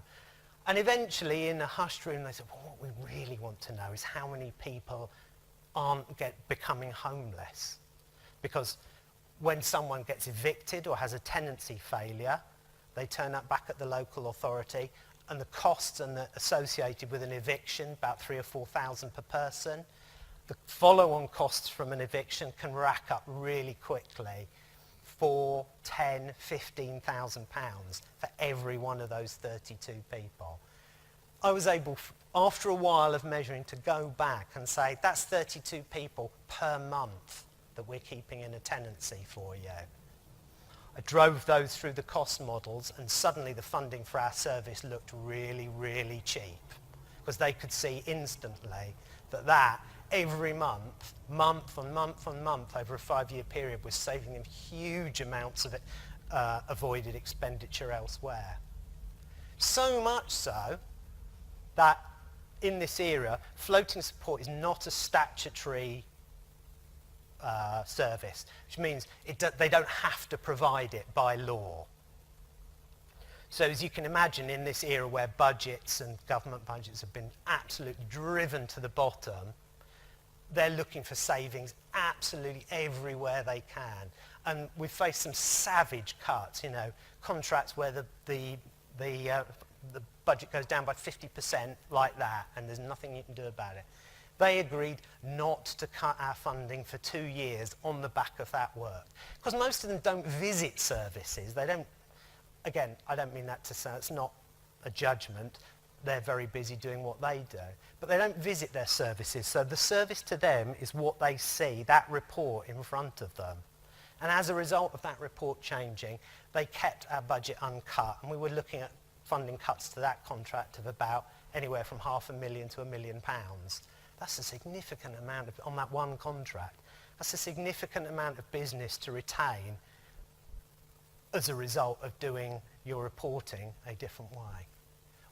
And eventually, in a hushed room, they said, well, what we really want to know is how many people aren't becoming homeless. Because when someone gets evicted or has a tenancy failure, they turn up back at the local authority, and the costs associated with an eviction, about 3,000 or 4,000 per person. The follow-on costs from an eviction can rack up really quickly, 4, 10, 15,000 pounds for every one of those 32 people. I was able, after a while of measuring, to go back and say, that's 32 people per month that we're keeping in a tenancy for you. I drove those through the cost models, and suddenly the funding for our service looked really, really cheap, because they could see instantly that every month, month on month on month over a 5-year period, was saving them huge amounts of avoided expenditure elsewhere. So much so that in this era, floating support is not a statutory service, which means they don't have to provide it by law. So as you can imagine, in this era where budgets and government budgets have been absolutely driven to the bottom, they're looking for savings absolutely everywhere they can. And we've faced some savage cuts, contracts where the budget goes down by 50% like that, and there's nothing you can do about it. They agreed not to cut our funding for 2 years on the back of that work. Because most of them don't visit services. They don't, again, I don't mean that to say it's not a judgment. They're very busy doing what they do. But they don't visit their services. So the service to them is what they see, that report in front of them. And as a result of that report changing, they kept our budget uncut. And we were looking at funding cuts to that contract of about anywhere from £500,000 to £1 million. That's a significant amount on that one contract. That's a significant amount of business to retain as a result of doing your reporting a different way.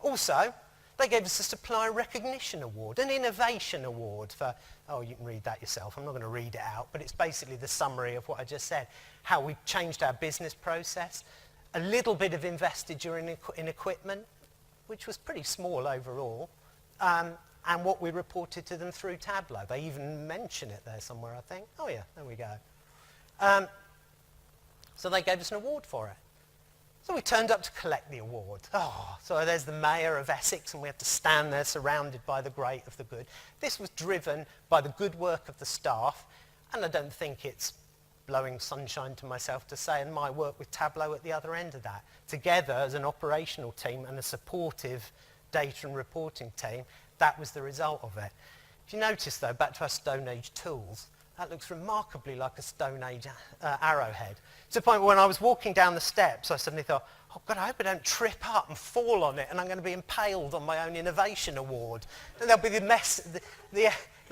Also, they gave us a Supplier Recognition Award, an Innovation Award for, you can read that yourself, I'm not going to read it out, but it's basically the summary of what I just said, how we changed our business process, a little bit of investiture in equipment, which was pretty small overall, and what we reported to them through Tableau. They even mention it there somewhere, I think. Oh yeah, there we go. So they gave us an award for it. So we turned up to collect the award. So there's the Mayor of Essex, and we have to stand there surrounded by the great of the good. This was driven by the good work of the staff, and I don't think it's blowing sunshine to myself to say, and my work with Tableau at the other end of that. Together as an operational team and a supportive data and reporting team, that was the result of it. If you notice though, back to our Stone Age tools, that looks remarkably like a Stone Age arrowhead. To the point where when I was walking down the steps, I suddenly thought, oh God, I hope I don't trip up and fall on it and I'm going to be impaled on my own innovation award. And there'll be the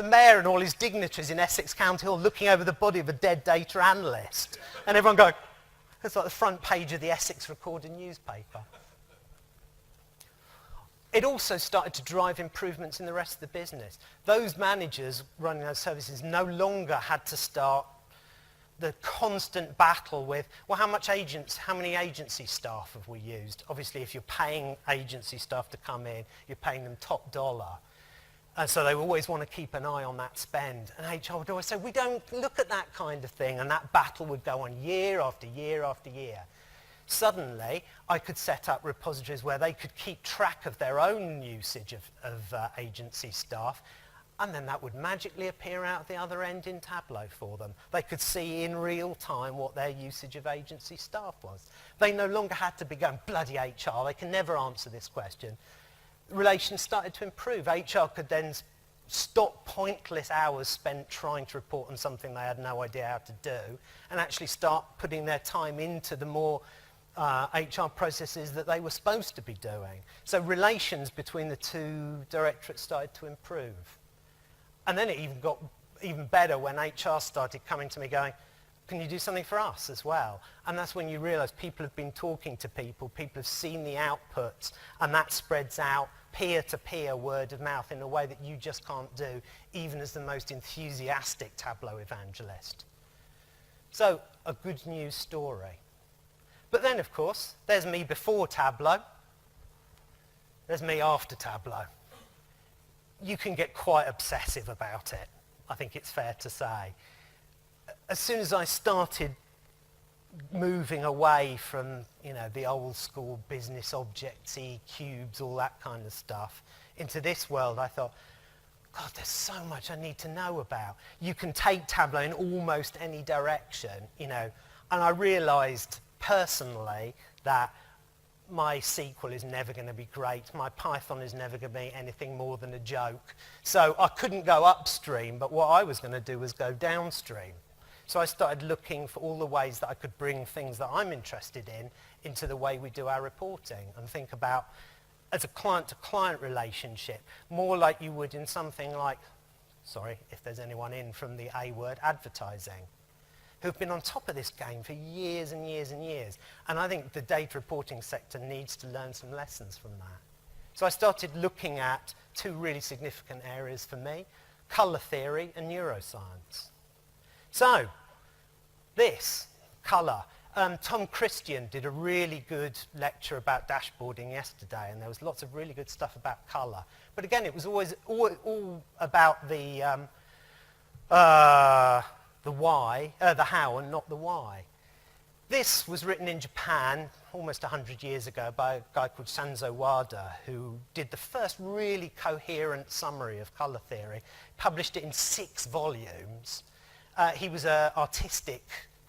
mayor and all his dignitaries in Essex County Hall looking over the body of a dead data analyst. And everyone going, it's like the front page of the Essex Recorder newspaper. It also started to drive improvements in the rest of the business. Those managers running those services no longer had to start the constant battle with, well, how many agency staff have we used? Obviously, if you're paying agency staff to come in, you're paying them top dollar. And so they always want to keep an eye on that spend. And HR would always say, we don't look at that kind of thing. And that battle would go on year after year after year. Suddenly, I could set up repositories where they could keep track of their own usage of agency staff, and then that would magically appear out the other end in Tableau for them. They could see in real time what their usage of agency staff was. They no longer had to be going, bloody HR, they can never answer this question. Relations started to improve. HR could then stop pointless hours spent trying to report on something they had no idea how to do, and actually start putting their time into the more HR processes that they were supposed to be doing. So relations between the two directorates started to improve. And then it even got even better when HR started coming to me going, can you do something for us as well? And that's when you realize people have been talking to people have seen the outputs, and that spreads out peer-to-peer, word of mouth, in a way that you just can't do, even as the most enthusiastic Tableau evangelist. So, a good news story. But then, of course, there's me before Tableau. There's me after Tableau. You can get quite obsessive about it, I think it's fair to say. As soon as I started moving away from, you know, the old school business objects-y, cubes, all that kind of stuff, into this world, I thought, God, there's so much I need to know about. You can take Tableau in almost any direction, you know, and I realized personally that my SQL is never going to be great. My Python is never going to be anything more than a joke. So I couldn't go upstream, but what I was going to do was go downstream. So I started looking for all the ways that I could bring things that I'm interested in into the way we do our reporting and think about as a client-to-client relationship, more like you would in something like, sorry, if there's anyone in from the A word, advertising, who've been on top of this game for years and years and years. And I think the data reporting sector needs to learn some lessons from that. So I started looking at two really significant areas for me, colour theory and neuroscience. So, this, colour. Tom Christian did a really good lecture about dashboarding yesterday, and there was lots of really good stuff about colour. But again, it was always all about the why, the how, and not the why. This was written in Japan almost 100 years ago by a guy called Sanzo Wada, who did the first really coherent summary of colour theory, published it in 6 volumes. He was an artistic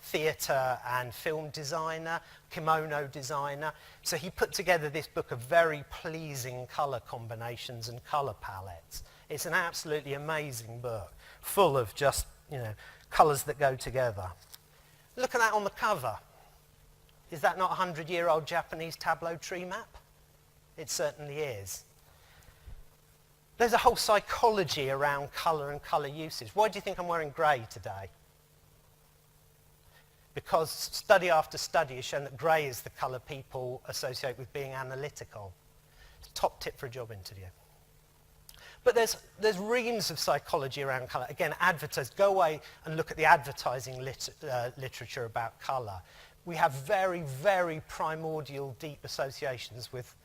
theatre and film designer, kimono designer. So he put together this book of very pleasing colour combinations and colour palettes. It's an absolutely amazing book, full of just, you know, colours that go together. Look at that on the cover. Is that not a 100-year-old Japanese Tableau tree map? It certainly is. There's a whole psychology around colour and colour usage. Why do you think I'm wearing grey today? Because study after study has shown that grey is the colour people associate with being analytical. It's a top tip for a job interview. But there's reams of psychology around colour. Again, advertisers, go away and look at the advertising literature about colour. We have very, very primordial, deep associations with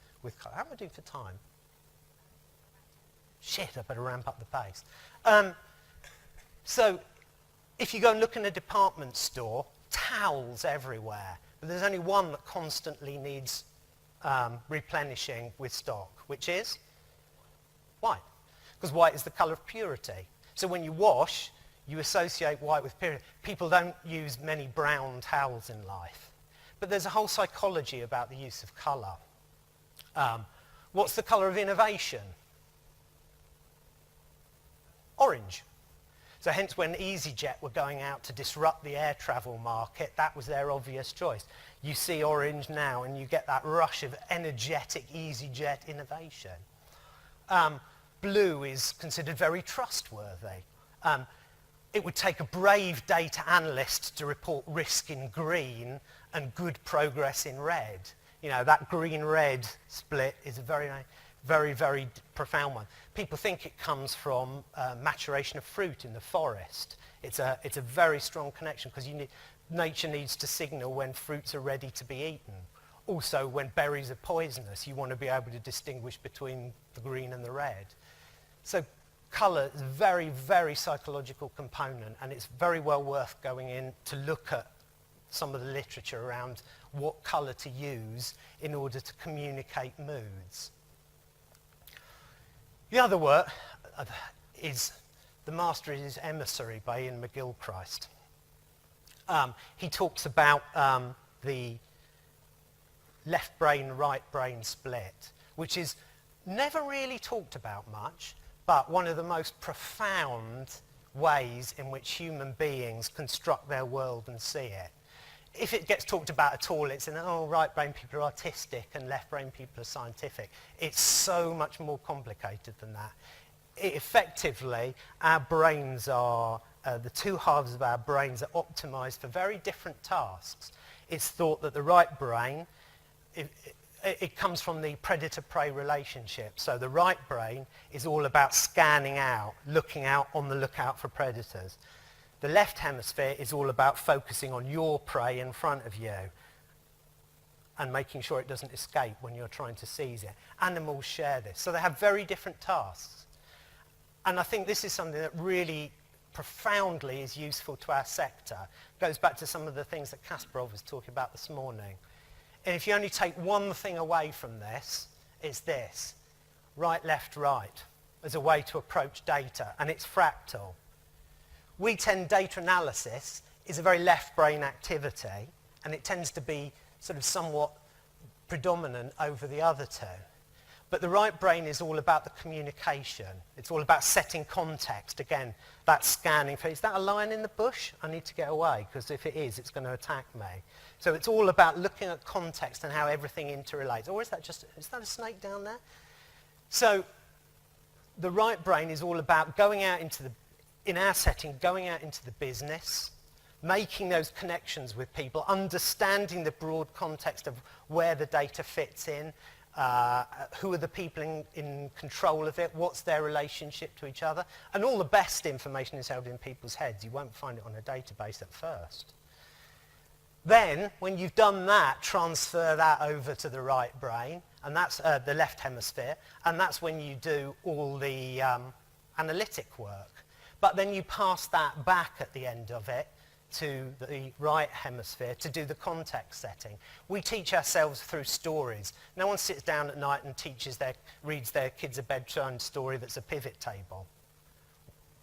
colour. How am I doing for time? Shit, I better ramp up the pace. So if you go and look in a department store, towels everywhere, but there's only one that constantly needs replenishing with stock, which is white, because white is the colour of purity. So when you wash, you associate white with purity. People don't use many brown towels in life, but there's a whole psychology about the use of colour. What's the colour of innovation? Orange. So hence when EasyJet were going out to disrupt the air travel market, that was their obvious choice. You see orange now and you get that rush of energetic EasyJet innovation. Blue is considered very trustworthy. It would take a brave data analyst to report risk in green and good progress in red. You know, that green-red split is a very, very, very profound one. People think it comes from maturation of fruit in the forest. It's a very strong connection because nature needs to signal when fruits are ready to be eaten. Also, when berries are poisonous, you want to be able to distinguish between the green and the red. So colour is a very, very psychological component, and it's very well worth going in to look at some of the literature around what colour to use in order to communicate moods. The other work is The Master is His Emissary by Ian McGilchrist. He talks about the left brain, right brain split, which is never really talked about much, but one of the most profound ways in which human beings construct their world and see it. If it gets talked about at all, it's in, oh, right brain people are artistic and left brain people are scientific. It's so much more complicated than that. Effectively, our brains are, the two halves of our brains are optimized for very different tasks. It's thought that the right brain, it comes from the predator-prey relationship. So the right brain is all about scanning out, looking out on the lookout for predators. The left hemisphere is all about focusing on your prey in front of you and making sure it doesn't escape when you're trying to seize it. Animals share this. So they have very different tasks. And I think this is something that really profoundly is useful to our sector. It goes back to some of the things that Kasparov was talking about this morning. And if you only take one thing away from this, it's this. Right, left, right as a way to approach data, and it's fractal. We tend, data analysis is a very left brain activity, and it tends to be sort of somewhat predominant over the other two. But the right brain is all about the communication. It's all about setting context. Again, that scanning. Is that a lion in the bush? I need to get away, because if it is, it's going to attack me. So it's all about looking at context and how everything interrelates. Or is that a snake down there? So the right brain is all about going out into the, in our setting, going out into the business, making those connections with people, understanding the broad context of where the data fits in, who are the people in control of it, what's their relationship to each other, and all the best information is held in people's heads. You won't find it on a database at first. Then, when you've done that, transfer that over to the right brain, and that's the left hemisphere, and that's when you do all the analytic work. But then you pass that back at the end of it to the right hemisphere to do the context setting. We teach ourselves through stories. No one sits down at night and reads their kids a bedtime story that's a pivot table.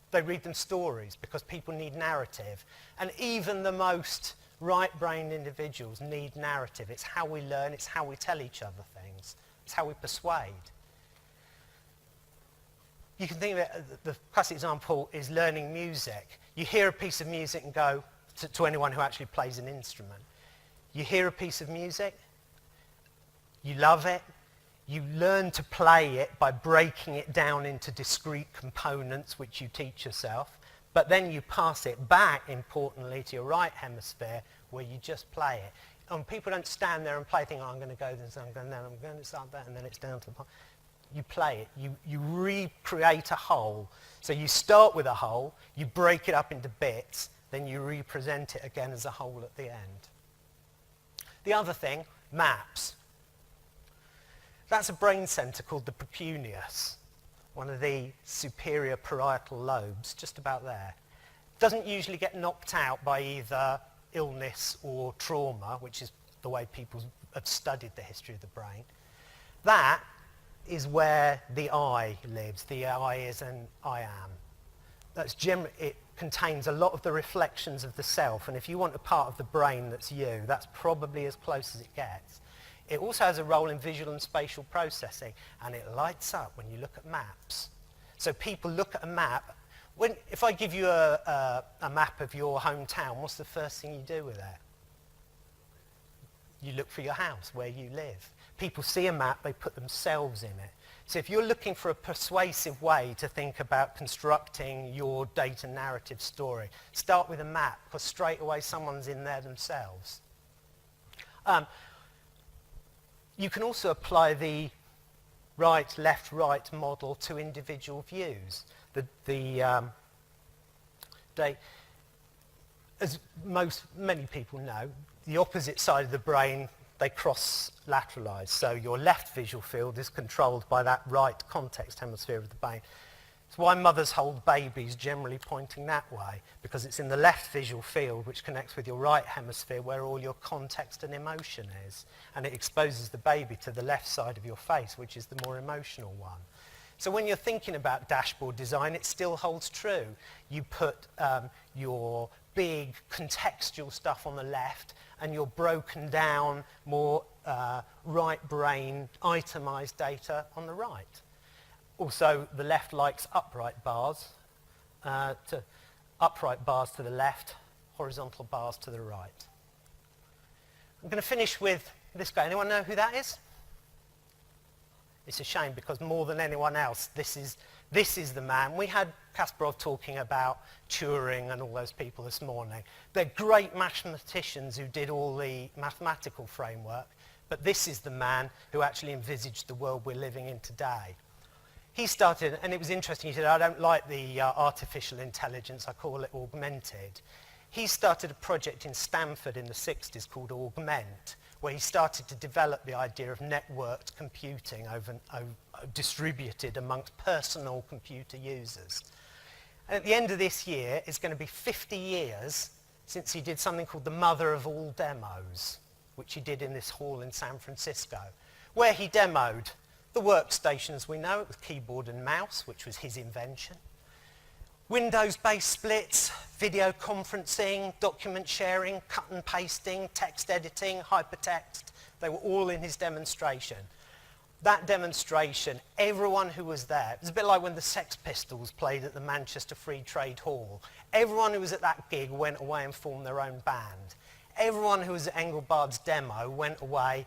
They read them stories because people need narrative. And even the most right-brained individuals need narrative. It's how we learn, it's how we tell each other things, it's how we persuade. You can think of it, the classic example is learning music. You hear a piece of music and go, to anyone who actually plays an instrument, you hear a piece of music, you love it, you learn to play it by breaking it down into discrete components which you teach yourself, but then you pass it back, importantly, to your right hemisphere where you just play it. And people don't stand there and play, think, oh, I'm going to go this, I'm going there, I'm going to start that, and then it's down to the part. You play it, you recreate a whole. So you start with a whole, you break it up into bits, then you represent it again as a whole at the end. The other thing, maps. That's a brain center called the precuneus, one of the superior parietal lobes, just about there. Doesn't usually get knocked out by either illness or trauma, which is the way people have studied the history of the brain. That is where the I lives. The I is an I am. It contains a lot of the reflections of the self, and if you want a part of the brain that's you, that's probably as close as it gets. It also has a role in visual and spatial processing, and it lights up when you look at maps. So people look at a map. If I give you a map of your hometown, what's the first thing you do with it? You look for your house, where you live. People see a map, they put themselves in it. So if you're looking for a persuasive way to think about constructing your data narrative story, start with a map, because straight away someone's in there themselves. You can also apply the right, left, right model to individual views. As many people know, the opposite side of the brain, they cross-lateralize. So your left visual field is controlled by that right context hemisphere of the brain. It's why mothers hold babies generally pointing that way, because it's in the left visual field which connects with your right hemisphere where all your context and emotion is. And it exposes the baby to the left side of your face, which is the more emotional one. So when you're thinking about dashboard design, it still holds true. You put your big contextual stuff on the left and your broken down, more right brain itemized data on the right. Also, the left likes upright bars to the left, horizontal bars to the right. I'm going to finish with this guy. Anyone know who that is? It's a shame, because more than anyone else, this is the man. We had Kasparov talking about Turing and all those people this morning. They're great mathematicians who did all the mathematical framework, but this is the man who actually envisaged the world we're living in today. He started, and it was interesting, he said, I don't like the artificial intelligence, I call it augmented. He started a project in Stanford in the 60s called Augment, where he started to develop the idea of networked computing distributed amongst personal computer users. And at the end of this year, it's going to be 50 years since he did something called the mother of all demos, which he did in this hall in San Francisco, where he demoed the workstations we know, with keyboard and mouse, which was his invention, Windows-based splits, video conferencing, document sharing, cut and pasting, text editing, hypertext. They were all in his demonstration. That demonstration, everyone who was there, it was a bit like when the Sex Pistols played at the Manchester Free Trade Hall. Everyone who was at that gig went away and formed their own band. Everyone who was at Engelbard's demo went away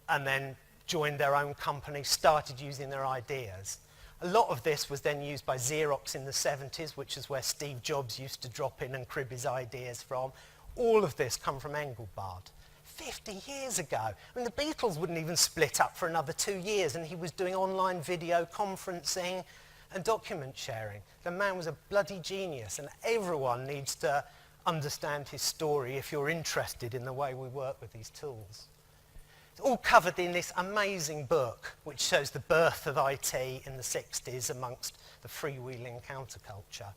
and then joined their own company, started using their ideas. A lot of this was then used by Xerox in the 70s, which is where Steve Jobs used to drop in and crib his ideas from. All of this come from Engelbard. 50 years ago. I mean, the Beatles wouldn't even split up for another 2 years, and he was doing online video conferencing and document sharing. The man was a bloody genius, and everyone needs to understand his story if you're interested in the way we work with these tools. It's all covered in this amazing book, which shows the birth of IT in the 60s amongst the freewheeling counterculture.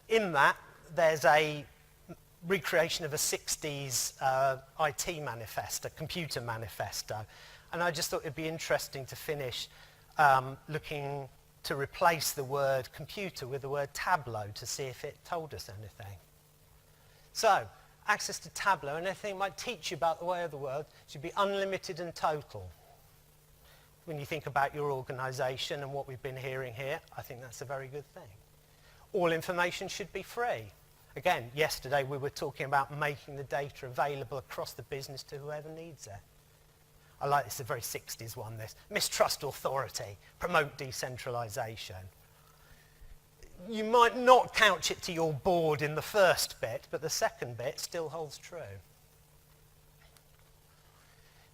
In that, there's a recreation of a 60s IT manifesto, computer manifesto. And I just thought it'd be interesting to finish looking to replace the word computer with the word Tableau to see if it told us anything. So, access to Tableau and anything it might teach you about the way of the world should be unlimited and total. When you think about your organisation and what we've been hearing here, I think that's a very good thing. All information should be free. Again, yesterday we were talking about making the data available across the business to whoever needs it. I like this, a very 60s one, this. Mistrust authority, promote decentralisation. You might not couch it to your board in the first bit, but the second bit still holds true.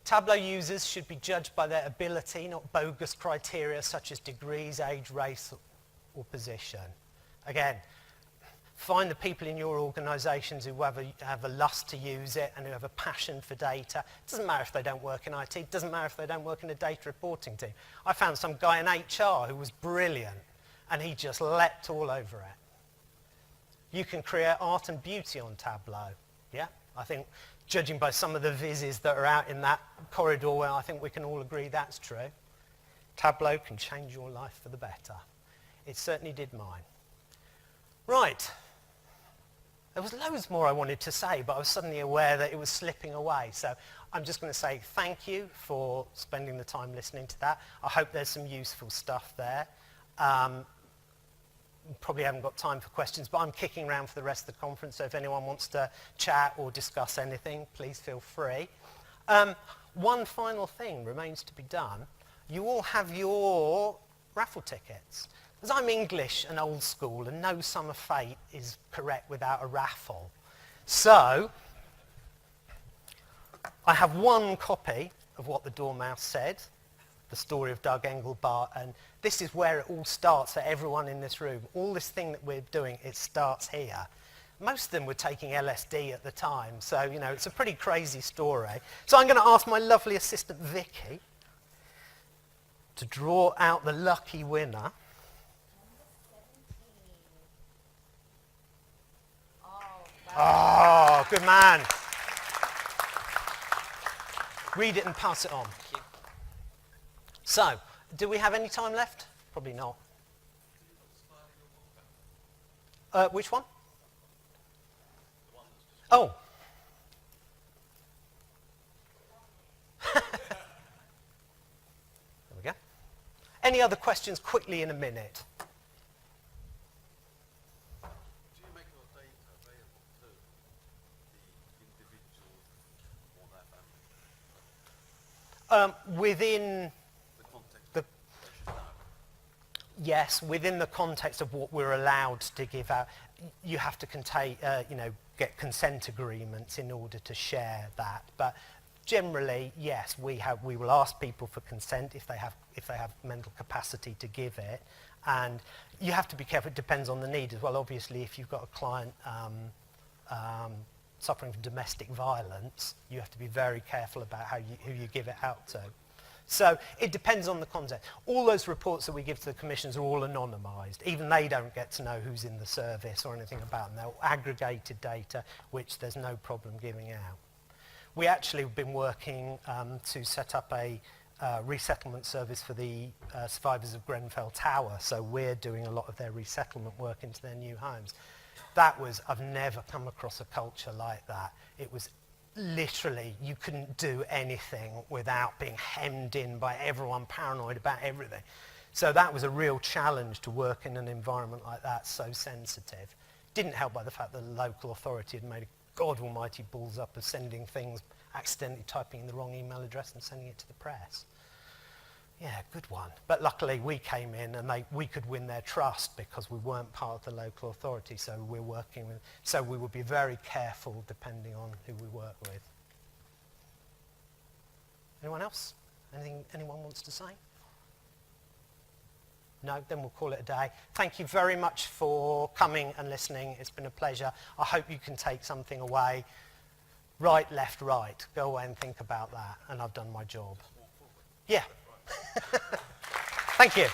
Tableau users should be judged by their ability, not bogus criteria such as degrees, age, race, or position. Again, find the people in your organisations who have a lust to use it and who have a passion for data. It doesn't matter if they don't work in IT. It doesn't matter if they don't work in a data reporting team. I found some guy in HR who was brilliant, and he just leapt all over it. You can create art and beauty on Tableau. Yeah, I think judging by some of the vises that are out in that corridor, well, I think we can all agree that's true. Tableau can change your life for the better. It certainly did mine. Right. There was loads more I wanted to say, but I was suddenly aware that it was slipping away. So I'm just going to say thank you for spending the time listening to that. I hope there's some useful stuff there. Probably haven't got time for questions, but I'm kicking around for the rest of the conference, so if anyone wants to chat or discuss anything, please feel free. One final thing remains to be done. You all have your raffle tickets. Because I'm English and old school and no sum of fate is correct without a raffle. So, I have one copy of What the Dormouse Said, the story of Doug Engelbart, and this is where it all starts for everyone in this room. All this thing that we're doing, it starts here. Most of them were taking LSD at the time, so, you know, it's a pretty crazy story. So I'm going to ask my lovely assistant, Vicky, to draw out the lucky winner. Oh, good man. Read it and pass it on. So, do we have any time left? Probably not. Which one? Oh. There we go. Any other questions quickly in a minute? Within yes, within the context of what we're allowed to give out, you have to get consent agreements in order to share that. But generally, yes, we will ask people for consent if they have mental capacity to give it, and you have to be careful. It depends on the need as well. Obviously, if you've got a client suffering from domestic violence, you have to be very careful about who you give it out to. So it depends on the content. All those reports that we give to the commissions are all anonymised. Even they don't get to know who's in the service or anything about them. They're aggregated data, which there's no problem giving out. We actually have been working to set up a resettlement service for the survivors of Grenfell Tower. So we're doing a lot of their resettlement work into their new homes. That was, I've never come across a culture like that. It was literally, you couldn't do anything without being hemmed in by everyone paranoid about everything. So that was a real challenge to work in an environment like that, so sensitive. Didn't help by the fact that the local authority had made a God almighty balls up of sending things, accidentally typing in the wrong email address and sending it to the press. Yeah, good one. But luckily we came in and we could win their trust because we weren't part of the local authority, so we're working with, so we would be very careful depending on who we work with. Anyone else? Anything anyone wants to say? No, then we'll call it a day. Thank you very much for coming and listening. It's been a pleasure. I hope you can take something away. Right, left, right. Go away and think about that, and I've done my job. Yeah. Thank you.